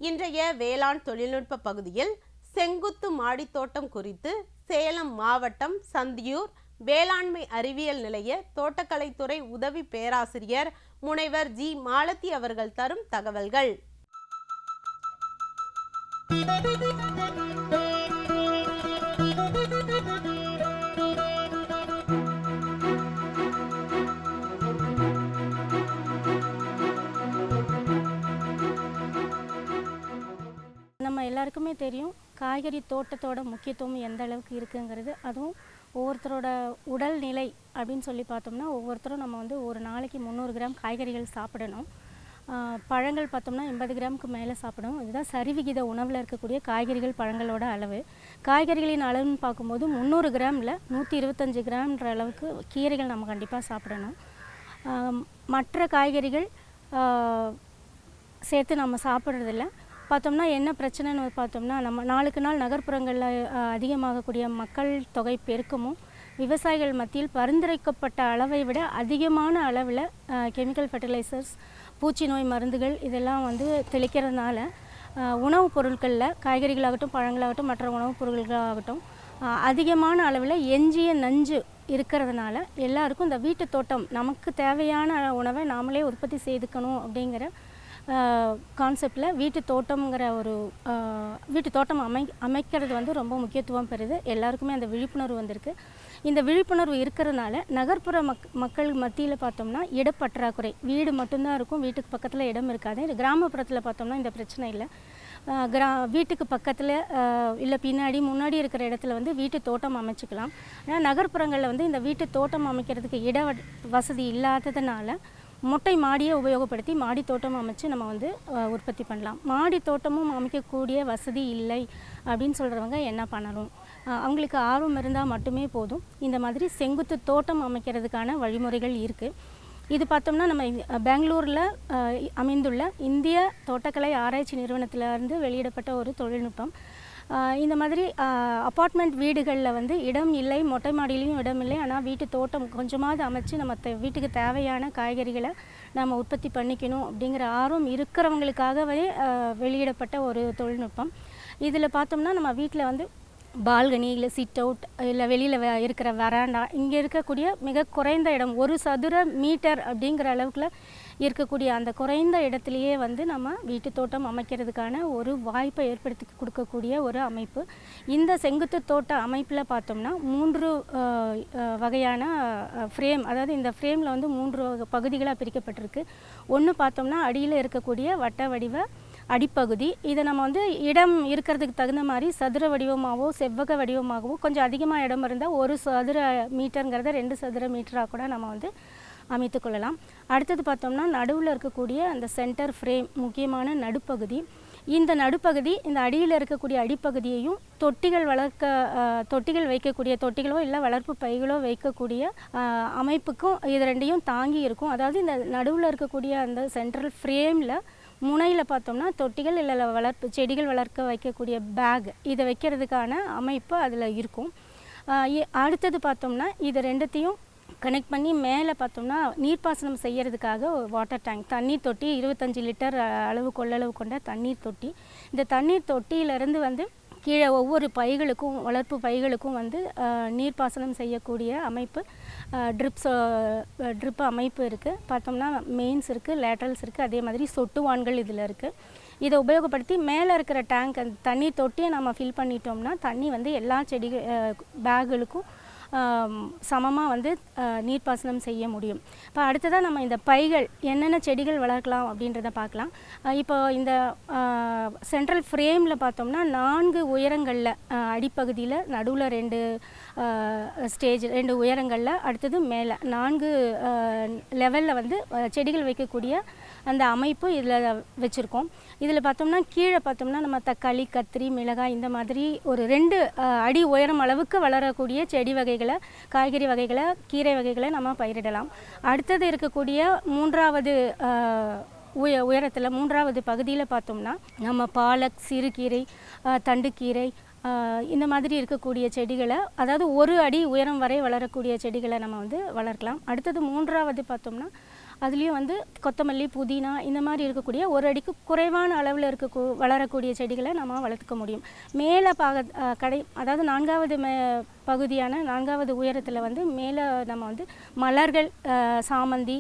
இன்றைய வேளாண் தொழில்நுட்ப பகுதியில் செங்குத்து மாடித்தோட்டம் குறித்து சேலம் மாவட்டம் சந்தியூர் வேளாண்மை அறிவியல் நிலைய தோட்டக்கலைத்துறை உதவி பேராசிரியர் முனைவர் ஜி. மாலதி அவர்கள் தரும் தகவல்கள். நம்ம எல்லாருக்குமே தெரியும் காய்கறி தோட்டத்தோட முக்கியத்துவம் எந்த அளவுக்கு இருக்குங்கிறது. அதுவும் ஒவ்வொருத்தரோட உடல்நிலை அப்படின்னு சொல்லி பார்த்தோம்னா ஒவ்வொருத்தரும் நம்ம வந்து ஒரு நாளைக்கு 300 கிராம் காய்கறிகள் சாப்பிடணும். பழங்கள் பார்த்தோம்னா 80 கிராமுக்கு மேலே சாப்பிடணும். இதுதான் சரிவிகித உணவில் இருக்கக்கூடிய காய்கறிகள் பழங்களோட அளவு. காய்கறிகளின் அளவுன்னு பார்க்கும்போது 300 கிராமில் 125 கிராம்ன்ற அளவுக்கு கீரைகள் நம்ம கண்டிப்பாக சாப்பிடணும். மற்ற காய்கறிகள் சேர்த்து நம்ம சாப்பிட்றதில்ல. பார்த்தோம்னா என்ன பிரச்சனைன்னு பார்த்தோம்னா நம்ம நாளுக்கு நாள் நகர்ப்புறங்களில் அதிகமாகக்கூடிய மக்கள் தொகை பெருக்கமும் விவசாயிகள் மத்தியில் பரிந்துரைக்கப்பட்ட அளவை விட அதிகமான அளவில் கெமிக்கல் ஃபெர்டிலைசர்ஸ், பூச்சி நோய் மருந்துகள் இதெல்லாம் வந்து தெளிக்கிறதுனால உணவுப் பொருட்களில் காய்கறிகளாகட்டும் பழங்களாகட்டும் மற்ற உணவுப் பொருட்களாகட்டும் அதிகமான அளவில் எஞ்சிய நஞ்சு இருக்கிறதுனால எல்லாருக்கும் இந்த வீட்டு தோட்டம் நமக்கு தேவையான உணவை நாமளே உற்பத்தி செய்துக்கணும் அப்படிங்கிற கான்செப்டில் வீட்டு தோட்டம்ங்கிற ஒரு வீட்டு தோட்டம் அமைக்கிறது வந்து ரொம்ப முக்கியத்துவம் பெறுது. எல்லாருக்குமே அந்த விழிப்புணர்வு வந்திருக்கு. இந்த விழிப்புணர்வு இருக்கிறதுனால நகர்ப்புற மக்கள் மத்தியில் பார்த்தோம்னா இடப்பற்றாக்குறை, வீடு மட்டும்தான் இருக்கும், வீட்டுக்கு பக்கத்தில் இடம் இருக்காது. கிராமப்புறத்தில் பார்த்தோம்னா இந்த பிரச்சனை இல்லை. வீட்டுக்கு பக்கத்தில் இல்லை பின்னாடி முன்னாடி இருக்கிற இடத்துல வந்து வீட்டு தோட்டம் அமைச்சிக்கலாம். ஆனால் நகர்ப்புறங்களில் வந்து இந்த வீட்டு தோட்டம் அமைக்கிறதுக்கு இட வசதி இல்லாததுனால மொட்டை மாடியை உபயோகப்படுத்தி மாடி தோட்டம் அமைச்சு நம்ம வந்து உற்பத்தி பண்ணலாம். மாடி தோட்டமும் அமைக்கக்கூடிய வசதி இல்லை அப்படின்னு சொல்கிறவங்க என்ன பண்ணணும்? அவங்களுக்கு ஆர்வம் இருந்தால் மட்டுமே போதும். இந்த மாதிரி செங்குத்து தோட்டம் அமைக்கிறதுக்கான வழிமுறைகள் இருக்குது. இது பார்த்தோம்னா நம்ம பெங்களூரில் அமைந்துள்ள இந்திய தோட்டக்கலை ஆராய்ச்சி நிறுவனத்திலேருந்து வெளியிடப்பட்ட ஒரு தொழில்நுட்பம். இந்த மாதிரி அப்பார்ட்மெண்ட் வீடுகளில் வந்து இடம் இல்லை, மொட்டை மாடியிலையும் இடம் இல்லை, ஆனால் வீட்டு தோட்டம் கொஞ்சமாவது அமைச்சு நம்ம வீட்டுக்கு தேவையான காய்கறிகளை நம்ம உற்பத்தி பண்ணிக்கணும் அப்படிங்கிற ஆர்வம் இருக்கிறவங்களுக்காகவே வெளியிடப்பட்ட ஒரு தொழில்நுட்பம். இதில் பார்த்தோம்னா நம்ம வீட்டில் வந்து பால்கனி இல்லை சிட் அவுட் இல்லை வெளியில் இருக்கிற வராண்டா, இங்கே இருக்கக்கூடிய மிக குறைந்த இடம் 1 சதுர மீட்டர் அப்படிங்கிற அளவுக்குள்ள இருக்கக்கூடிய அந்த குறைந்த இடத்துலையே வந்து நம்ம வீட்டு தோட்டம் அமைக்கிறதுக்கான ஒரு வாய்ப்பை ஏற்படுத்தி கொடுக்கக்கூடிய ஒரு அமைப்பு. இந்த செங்குத்து தோட்ட அமைப்பில் பார்த்தோம்னா 3 வகையான ஃப்ரேம், அதாவது இந்த ஃப்ரேமில் வந்து 3 பகுதிகளாக பிரிக்கப்பட்டிருக்கு. ஒன்று பார்த்தோம்னா அடியில் இருக்கக்கூடிய வட்ட வடிவ அடிப்பகுதி. இதை நம்ம வந்து இடம் இருக்கிறதுக்கு தகுந்த மாதிரி சதுர வடிவமாகவோ செவ்வக வடிவமாகவோ கொஞ்சம் அதிகமாக இடம் இருந்தால் 1 சதுர மீட்டருங்கிறத 2 சதுர மீட்டராக கூட நம்ம வந்து அமைத்து கொள்ளலாம். அடுத்தது பார்த்தோம்னா நடுவில் இருக்கக்கூடிய அந்த சென்டர் ஃப்ரேம் முக்கியமான நடுப்பகுதி. இந்த நடுப்பகுதி இந்த அடியில் இருக்கக்கூடிய அடிப்பகுதியையும் தொட்டிகள் வைக்கக்கூடிய தொட்டிகளோ இல்லை வளர்ப்பு பைகளோ வைக்கக்கூடிய அமைப்புக்கும் இது ரெண்டையும் தாங்கி இருக்கும். அதாவது இந்த நடுவில் இருக்கக்கூடிய அந்த சென்ட்ரல் ஃப்ரேமில் முனையில் பார்த்தோம்னா தொட்டிகள் இல்லை செடிகள் வளர்க்க வைக்கக்கூடிய பேக் இதை வைக்கிறதுக்கான அமைப்பு அதில் இருக்கும். அடுத்தது பார்த்தோம்னா இது ரெண்டுத்தையும் கனெக்ட் பண்ணி மேலே பார்த்தோம்னா நீர்ப்பாசனம் செய்கிறதுக்காக வாட்டர் டேங்க், தண்ணீர் தொட்டி, 25 லிட்டர் அளவு கொள்ளளவு கொண்ட தண்ணீர் தொட்டி. இந்த தண்ணீர் தொட்டியிலேருந்து வந்து கீழே ஒவ்வொரு பைகளுக்கும் வளர்ப்பு பைகளுக்கும் வந்து நீர்ப்பாசனம் செய்யக்கூடிய அமைப்பு, ட்ரிப் அமைப்பு இருக்குது. பார்த்தோம்னா மெயின்ஸ் இருக்குது, லேட்டரல்ஸ் இருக்குது, அதே மாதிரி சொட்டுவான்கள் இதில் இருக்குது. இதை உபயோகப்படுத்தி மேலே இருக்கிற டேங்க் அந்த தண்ணீர் தொட்டியை நம்ம ஃபில் பண்ணிட்டோம்னா தண்ணி வந்து எல்லா பேகுகளுக்கும் சமமாக வந்து நீர்ப்பாசனம் செய்ய முடியும். இப்போ அடுத்ததாக நம்ம இந்த பைகள் என்னென்ன செடிகள் வளர்க்கலாம் அப்படின்றத பார்க்கலாம். இப்போ இந்த சென்ட்ரல் ஃப்ரேமில் பார்த்தோம்னா 4 உயரங்களில் அடிப்பகுதியில் நடுவில் 2 உயரங்களில் அடுத்தது மேலே 4 லெவலில் வந்து செடிகள் வைக்கக்கூடிய அந்த அமைப்பு இதில் வச்சுருக்கோம். இதில் பார்த்தோம்னா கீழே பார்த்தோம்னா நம்ம தக்காளி, கத்திரி, மிளகாய் இந்த மாதிரி ஒரு 2 அடி உயரம் அளவுக்கு வளரக்கூடிய செடி வகைகளை, காய்கறி வகைகளை, கீரை வகைகளை நம்ம பயிரிடலாம். அடுத்தது இருக்கக்கூடிய 3வது உயரத்தில் 3வது பகுதியில் பார்த்தோம்னா நம்ம பாலக், சிறுகீரை, தண்டுக்கீரை இந்த மாதிரி இருக்கக்கூடிய செடிகளை, அதாவது 1 அடி உயரம் வரை வளரக்கூடிய செடிகளை நம்ம வந்து வளர்க்கலாம். அடுத்தது 3வது பார்த்தோம்னா அதுலேயும் வந்து கொத்தமல்லி, புதினா இந்த மாதிரி இருக்கக்கூடிய ஒரு அடிக்கு குறைவான அளவில் வளரக்கூடிய செடிகளை நம்ம வளர்த்துக்க முடியும். மேலே அதாவது 4வது பகுதியான 4வது உயரத்தில் வந்து மேலே நம்ம வந்து மலர்கள், சாமந்தி,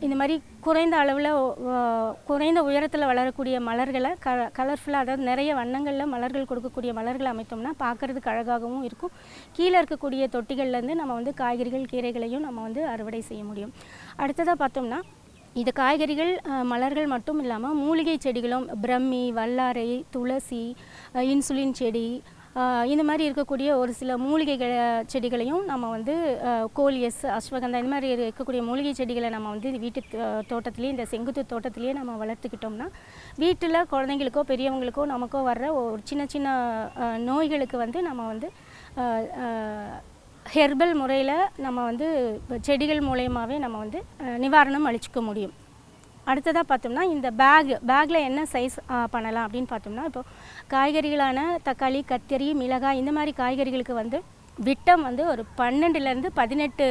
இந்த மாதிரி குறைந்த அளவில் குறைந்த உயரத்தில் வளரக்கூடிய மலர்களை கலர்ஃபுல்லாக, அதாவது நிறைய வண்ணங்களில் மலர்கள் கொடுக்கக்கூடிய மலர்களை அமைத்தோம்னா பார்க்குறதுக்கு அழகாகவும் இருக்கும். கீழே இருக்கக்கூடிய தொட்டிகள்லேருந்து நம்ம வந்து காய்கறிகள், கீரைகளையும் நம்ம வந்து அறுவடை செய்ய முடியும். அடுத்ததாக பார்த்தோம்னா இது காய்கறிகள், மலர்கள் மட்டும் இல்லாமல் மூலிகை செடிகளும், பிரம்மி, வல்லாரை, துளசி, இன்சுலின் செடி, இந்த மாதிரி இருக்கக்கூடிய ஒரு சில மூலிகை செடிகளையும் நம்ம வந்து கோலியஸ், அஸ்வகந்தா இந்த மாதிரி இருக்கக்கூடிய மூலிகை செடிகளை நம்ம வந்து வீட்டு தோட்டத்திலே, இந்த செங்குத்து தோட்டத்திலேயே நம்ம வளர்த்துக்கிட்டோம்னா வீட்டில் குழந்தைங்களுக்கோ பெரியவங்களுக்கோ நமக்கோ வர்ற ஒரு சின்ன சின்ன நோய்களுக்கு வந்து நம்ம வந்து ஹெர்பல் முறையில் நம்ம வந்து செடிகள் மூலயமாவே நம்ம வந்து நிவாரணம் அளிச்சுக்க முடியும். அடுத்ததாக பார்த்தோம்னா இந்த பேக்கில் என்ன சைஸ் பண்ணலாம் அப்படின்னு பார்த்தோம்னா, இப்போ காய்கறிகளான தக்காளி, கத்திரி, மிளகாய் இந்த மாதிரி காய்கறிகளுக்கு வந்து விட்டம் வந்து ஒரு 12லேருந்து 18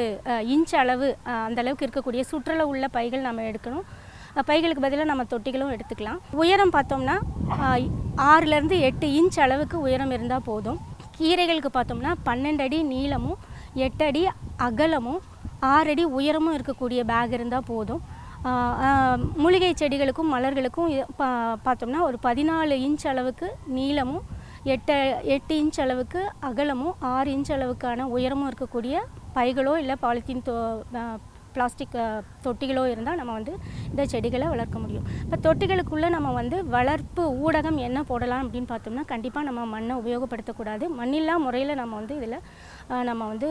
இன்ச் அளவு, அந்தளவுக்கு இருக்கக்கூடிய சுற்றளவு உள்ள பைகள் நம்ம எடுக்கணும். பைகளுக்கு பதிலாக நம்ம தொட்டிகளும் எடுத்துக்கலாம். உயரம் பார்த்தோம்னா 6லேருந்து 8 இன்ச் அளவுக்கு உயரம் இருந்தால் போதும். கீரைகளுக்கு பார்த்தோம்னா 12 அடி நீளமும் 8 அடி அகலமும் 6 அடி உயரமும் இருக்கக்கூடிய பேக் இருந்தால் போதும். மூலிகை செடிகளுக்கும் மலர்களுக்கும் பார்த்தோம்னா ஒரு 14 இன்ச் அளவுக்கு நீளமும் 8 இன்ச் அளவுக்கு அகலமும் 6 இன்ச் அளவுக்கான உயரமும் இருக்கக்கூடிய பைகளோ இல்லை பாலித்தீன் பிளாஸ்டிக் தொட்டிகளோ இருந்தால் நம்ம வந்து இந்த செடிகளை வளர்க்க முடியும். இப்போ தொட்டிகளுக்குள்ளே நம்ம வந்து வளர்ப்பு ஊடகம் என்ன போடலாம் அப்படின்னு பார்த்தோம்னா, கண்டிப்பாக நம்ம மண்ணை உபயோகப்படுத்தக்கூடாது. மண்ணில்லா முறையில் நம்ம வந்து இதில் நம்ம வந்து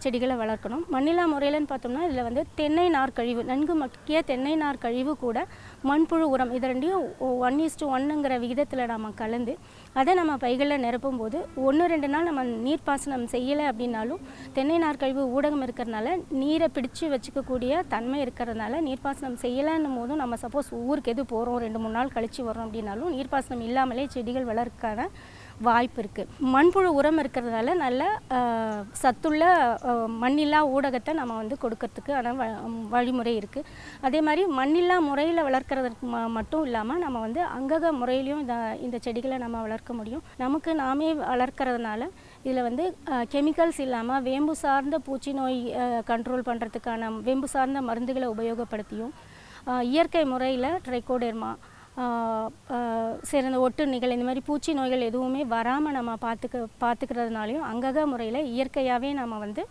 செடிகளை வளர்க்கணும். மண்ணில்லா முறையில்னு பார்த்தோம்னா இதில் வந்து தென்னை நார் கழிவு, நன்கு மக்கிய தென்னை நார் கழிவு கூட மண்புழு உரம், இது ரெண்டையும் 1:1ங்கிற விகிதத்தில் நம்ம கலந்து அதை நம்ம பைகளில் நிரப்பும் போது 1-2 நாள் நம்ம நீர்ப்பாசனம் செய்யலை அப்படின்னாலும் தென்னை நார் கழிவு ஊடகம் இருக்கிறதுனால நீரை பிடிச்சு வச்சுக்கக்கூடிய தன்மை இருக்கிறதுனால நீர்ப்பாசனம் செய்யலைன்னும் போதும் நம்ம சப்போஸ் ஊருக்கு எது போகிறோம் 2-3 நாள் கழித்து வரோம் அப்படின்னாலும் நீர்ப்பாசனம் இல்லாமலே செடிகள் வளர்க்கான வாய்ப்பு இருக்குது. மண்புழு உரம் இருக்கிறதுனால நல்ல சத்துள்ள மண்ணில்லா ஊடகத்தை நம்ம வந்து கொடுக்கறதுக்கு வழிமுறை இருக்குது. அதே மாதிரி மண்ணில்லா முறையில் வளர்க்குறதுக்கு மட்டும் இல்லாமல் நம்ம வந்து அங்கக முறையிலையும் இந்த செடிகளை நம்ம வளர்க்க முடியும். நமக்கு நாமே வளர்க்குறதுனால இதில் வந்து கெமிக்கல்ஸ் இல்லாமல் வேம்பு சார்ந்த பூச்சி நோய் கண்ட்ரோல் பண்ணுறதுக்கான வேம்பு சார்ந்த மருந்துகளை உபயோகப்படுத்தியும் இயற்கை முறையில் ட்ரைகோடெர்மா, சிறந்த ஒட்டுண்ணிகள், இந்த மாதிரி பூச்சி நோய்கள் எதுவுமே வராமல் நம்ம பார்த்துக்கிறதுனாலையும் அங்கக முறையில் இயற்கையாகவே நம்ம வந்து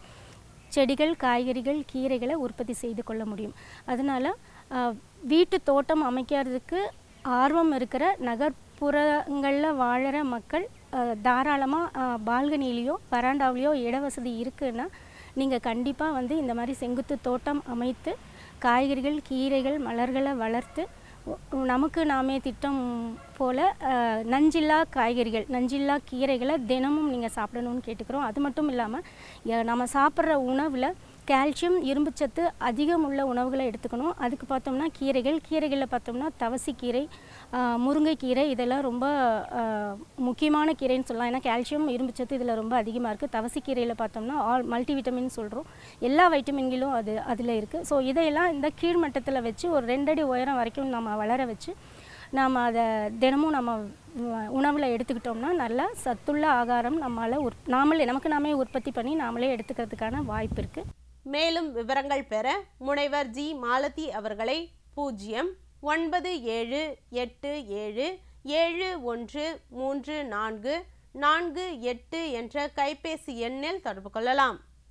செடிகள், காய்கறிகள், கீரைகளை உற்பத்தி செய்து கொள்ள முடியும். அதனால் வீட்டு தோட்டம் அமைக்கிறதுக்கு ஆர்வம் இருக்கிற நகர்ப்புறங்களில் வாழற மக்கள் தாராளமாக பால்கனிலேயோ வராண்டாவிலையோ இட வசதி இருக்குன்னா நீங்கள் கண்டிப்பாக வந்து இந்த மாதிரி செங்குத்து தோட்டம் அமைத்து காய்கறிகள், கீரைகள், மலர்களை வளர்த்து நமக்கு நாமே திட்டம் போல் நஞ்சில்லா காய்கறிகள், நஞ்சில்லா கீரைகளை தினமும் நீங்கள் சாப்பிடணும்னு கேட்டுக்கிறோம். அது மட்டும் இல்லாமல் நம்ம சாப்பிட்ற உணவில் கால்சியம், இரும்புச்சத்து அதிகம் உள்ள உணவுகளை எடுத்துக்கணும். அதுக்கு பார்த்தோம்னா கீரைகளில் பார்த்தோம்னா தவசிக்கீரை, முருங்கைக்கீரை இதெல்லாம் ரொம்ப முக்கியமான கீரைன்னு சொல்லலாம். ஏன்னா கால்சியம், இரும்புச்சத்து இதில் ரொம்ப அதிகமாக இருக்குது. தவசிக்கீரையில் பார்த்தோம்னா மல்டிவிட்டமின் சொல்கிறோம், எல்லா வைட்டமின்களும் அதில் இருக்குது. ஸோ இதையெல்லாம் இந்த கீழ்மட்டத்தில் வச்சு ஒரு 2 அடி உயரம் வரைக்கும் நம்ம வளர வச்சு நாம் அதை தினமும் நம்ம உணவில் எடுத்துக்கிட்டோம்னா நல்ல சத்துள்ள ஆகாரம் நமக்கு நாமே உற்பத்தி பண்ணி நாமளே எடுத்துக்கிறதுக்கான வாய்ப்பு இருக்குது. மேலும் விவரங்கள் பெற முனைவர் ஜி. மாலதி அவர்களை 098777713448 என்ற கைபேசி எண்ணில் தொடர்பு கொள்ளலாம்.